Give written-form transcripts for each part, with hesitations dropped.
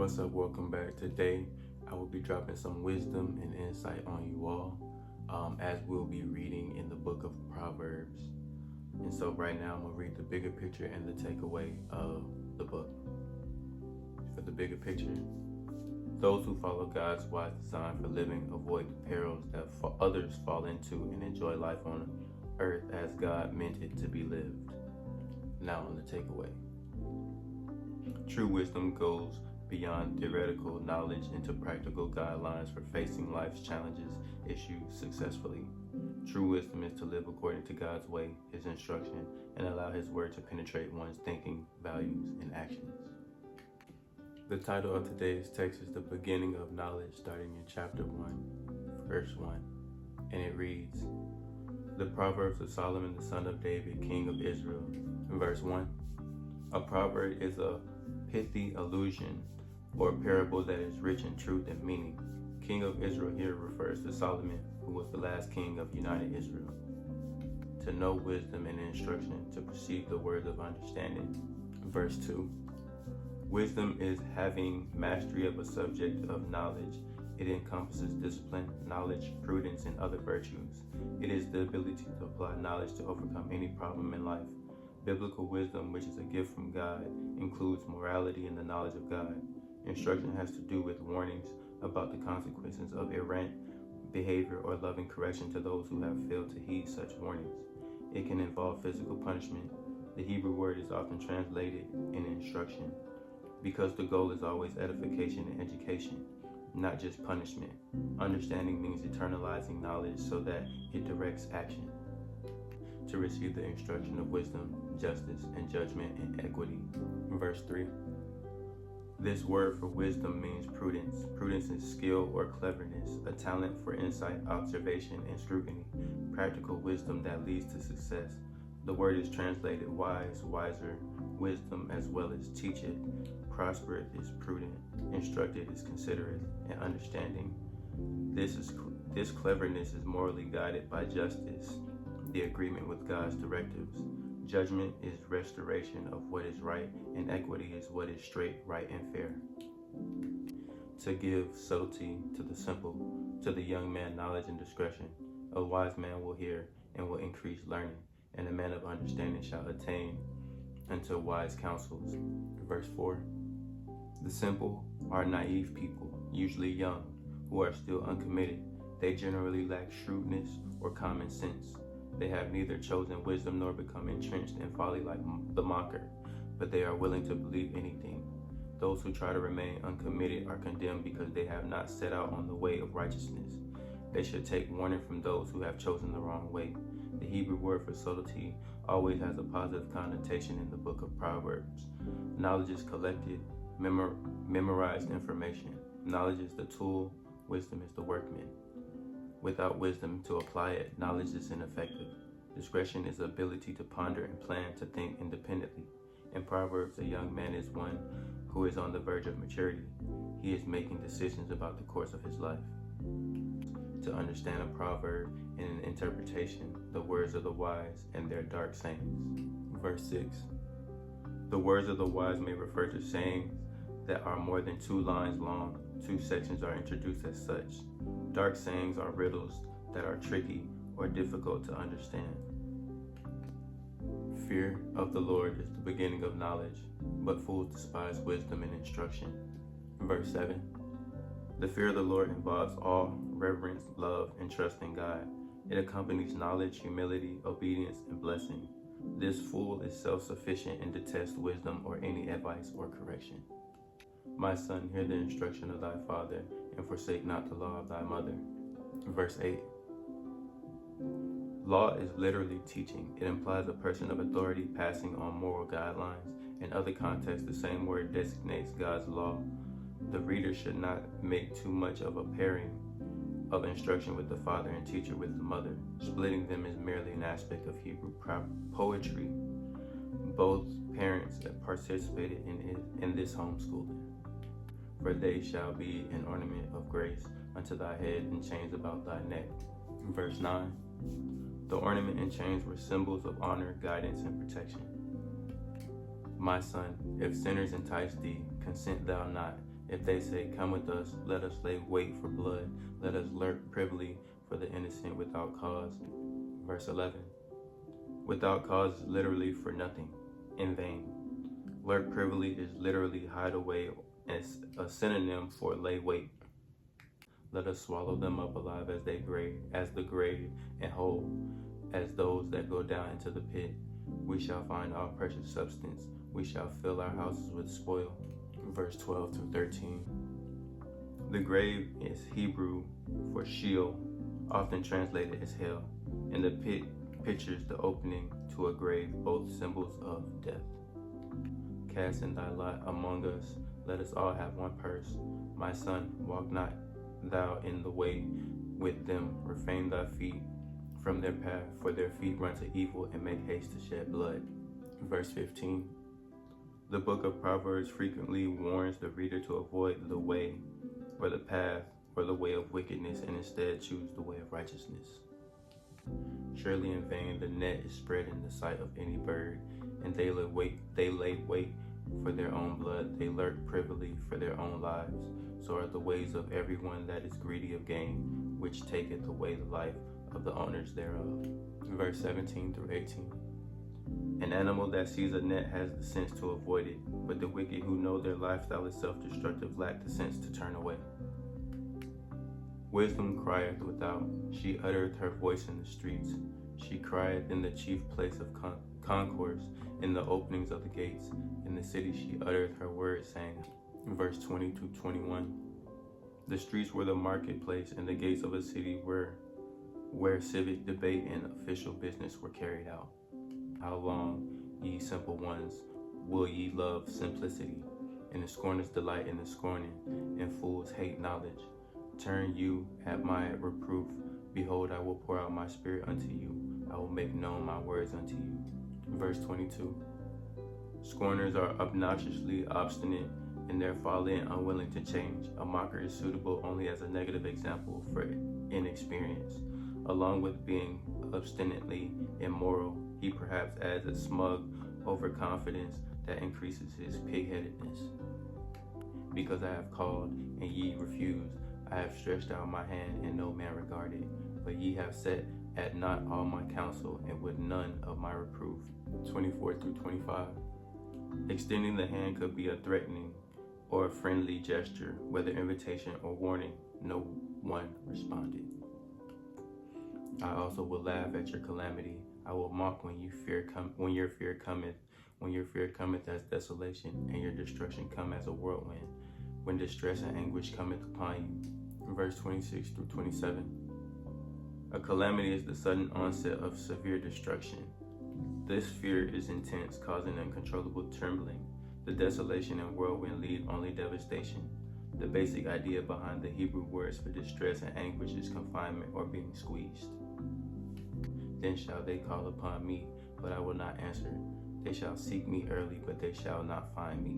What's up? Welcome back. Today, I will be dropping some wisdom and insight on you all as we'll be reading in the book of Proverbs. And so right now, I'm going to read the bigger picture and the takeaway of the book. For the bigger picture, those who follow God's wise design for living avoid the perils that others fall into and enjoy life on earth as God meant it to be lived. Now on the takeaway. True wisdom goes beyond theoretical knowledge into practical guidelines for facing life's challenges, issues successfully. True wisdom is to live according to God's way, His instruction, and allow His word to penetrate one's thinking, values, and actions. The title of today's text is The Beginning of Knowledge, starting in chapter 1, verse 1, and it reads, The Proverbs of Solomon, the son of David, king of Israel. Verse 1, a proverb is a pithy allusion or parable that is rich in truth and meaning. King of Israel here refers to Solomon, who was the last king of united Israel. To know wisdom and instruction, to perceive the words of understanding. Verse 2, wisdom is having mastery of a subject of knowledge. It encompasses discipline, knowledge, prudence, and other virtues. It is the ability to apply knowledge to overcome any problem in life. Biblical wisdom, which is a gift from God, includes morality and the knowledge of God. Instruction has to do with warnings about the consequences of errant behavior or loving correction to those who have failed to heed such warnings. It can involve physical punishment. The Hebrew word is often translated in instruction because the goal is always edification and education, not just punishment. Understanding means internalizing knowledge so that it directs action. To receive the instruction of wisdom, justice, and judgment and equity. Verse 3. This word for wisdom means prudence. Prudence is skill or cleverness, a talent for insight, observation, and scrutiny. Practical wisdom that leads to success. The word is translated wise, wiser, wisdom, as well as teach it. Prosperous is prudent, instructed is considerate, and understanding. This cleverness is morally guided by justice, the agreement with God's directives. Judgment is restoration of what is right, and equity is what is straight, right, and fair. To give subtlety to the simple, to the young man knowledge and discretion. A wise man will hear and will increase learning, and a man of understanding shall attain unto wise counsels. Verse 4. The simple are naive people, usually young, who are still uncommitted. They generally lack shrewdness or common sense. They have neither chosen wisdom nor become entrenched in folly like the mocker, but they are willing to believe anything. Those who try to remain uncommitted are condemned because they have not set out on the way of righteousness. They should take warning from those who have chosen the wrong way. The Hebrew word for subtlety always has a positive connotation in the book of Proverbs. Knowledge is collected, memorized information. Knowledge is the tool, wisdom is the workman. Without wisdom to apply it, knowledge is ineffective. Discretion is the ability to ponder and plan, to think independently. In Proverbs, a young man is one who is on the verge of maturity. He is making decisions about the course of his life. To understand a proverb in an interpretation, the words of the wise and their dark sayings. Verse 6. The words of the wise may refer to sayings that are more than 2 lines long. 2 sections are introduced as such. Dark sayings are riddles that are tricky or difficult to understand. Fear of the Lord is the beginning of knowledge, but fools despise wisdom and instruction. Verse 7. The fear of the Lord involves awe, reverence, love, and trust in God. It accompanies knowledge, humility, obedience, and blessing. This fool is self-sufficient and detests wisdom or any advice or correction. My son, hear the instruction of thy father, and forsake not the law of thy mother. Verse 8. Law is literally teaching. It implies a person of authority passing on moral guidelines. In other contexts, the same word designates God's law. The reader should not make too much of a pairing of instruction with the father and teacher with the mother. Splitting them is merely an aspect of Hebrew poetry. Both parents participated in this homeschooling. For they shall be an ornament of grace unto thy head and chains about thy neck. Verse 9. The ornament and chains were symbols of honor, guidance, and protection. My son, if sinners entice thee, consent thou not, If they say, "Come with us, let us lay wait for blood, let us lurk privily for the innocent without cause." Verse 11. Without cause is literally for nothing, in vain. Lurk privily is literally hide away, as a synonym for lay wait. Let us swallow them up alive as the grave, and whole as those that go down into the pit. We shall find all precious substance. We shall fill our houses with spoil. Verse 12 through 13. The grave is Hebrew for Sheol, often translated as hell, and the pit pictures the opening to a grave, both symbols of death. Cast in thy lot among us, let us all have one purse. My son, walk not thou in the way with them, refrain thy feet from their path, for their feet run to evil and make haste to shed blood. Verse 15. The book of Proverbs frequently warns the reader to avoid the way or the path or the way of wickedness, and instead choose the way of righteousness. Surely in vain the net is spread in the sight of any bird, and they lay wait for their own blood, they lurk privily for their own lives. So are the ways of everyone that is greedy of gain, which taketh away the life of the owners thereof. Verse 17 through 18. An animal that sees a net has the sense to avoid it, but the wicked who know their lifestyle is self-destructive lack the sense to turn away. Wisdom crieth without, she uttereth her voice in the streets. She crieth in the chief place of concourse, in the openings of the gates. In the city she uttereth her words, saying, verse 20 to 21, the streets were the marketplace, and the gates of a city were where civic debate and official business were carried out. How long, ye simple ones, will ye love simplicity? And the scorners delight in the scorning, and fools hate knowledge. Turn you at my reproof. Behold, I will pour out my spirit unto you. I will make known my words unto you. Verse 22. Scorners are obnoxiously obstinate in their folly and unwilling to change. A mocker is suitable only as a negative example for inexperience. Along with being obstinately immoral, he perhaps adds a smug overconfidence that increases his pig-headedness. Because I have called, and ye refused, I have stretched out my hand, and no man regarded. But ye have set at naught all my counsel, and would none of my reproof. 24 through 25. Extending the hand could be a threatening or a friendly gesture, whether invitation or warning. No one responded. I also will laugh at your calamity. I will mock when your fear cometh as desolation, and your destruction come as a whirlwind, when distress and anguish cometh upon you. Verse 26 through 27. A calamity is the sudden onset of severe destruction. This fear is intense, causing uncontrollable trembling. The desolation and whirlwind lead only devastation. The basic idea behind the Hebrew words for distress and anguish is confinement or being squeezed. Then shall they call upon me, but I will not answer. They shall seek me early, but they shall not find me.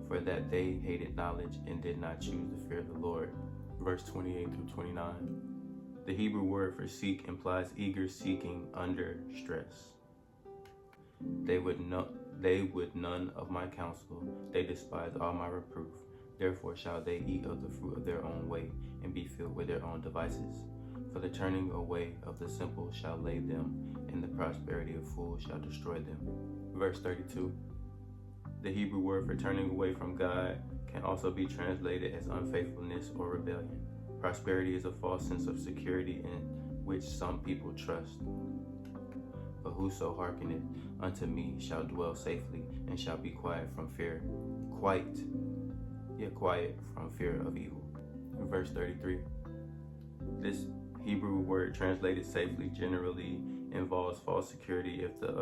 For that they hated knowledge and did not choose the fear of the Lord. Verse 28 through 29. The Hebrew word for seek implies eager seeking under stress. They would none of my counsel. They despise all my reproof. Therefore shall they eat of the fruit of their own way, and be filled with their own devices. For the turning away of the simple shall lay them, and the prosperity of fools shall destroy them. Verse 32. The Hebrew word for turning away from God can also be translated as unfaithfulness or rebellion. Prosperity is a false sense of security in which some people trust. But whoso hearkeneth unto me shall dwell safely, and shall be quiet from fear of evil. Verse 33. This Hebrew word translated safely generally involves false security if the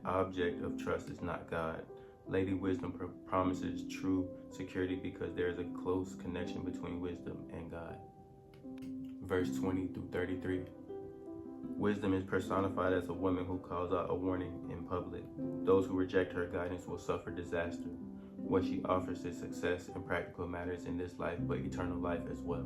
object of trust is not God. Lady Wisdom promises true security because there is a close connection between wisdom and God. Verse 20 through 33. Wisdom is personified as a woman who calls out a warning in public. Those who reject her guidance will suffer disaster. What she offers is success in practical matters in this life, but eternal life as well.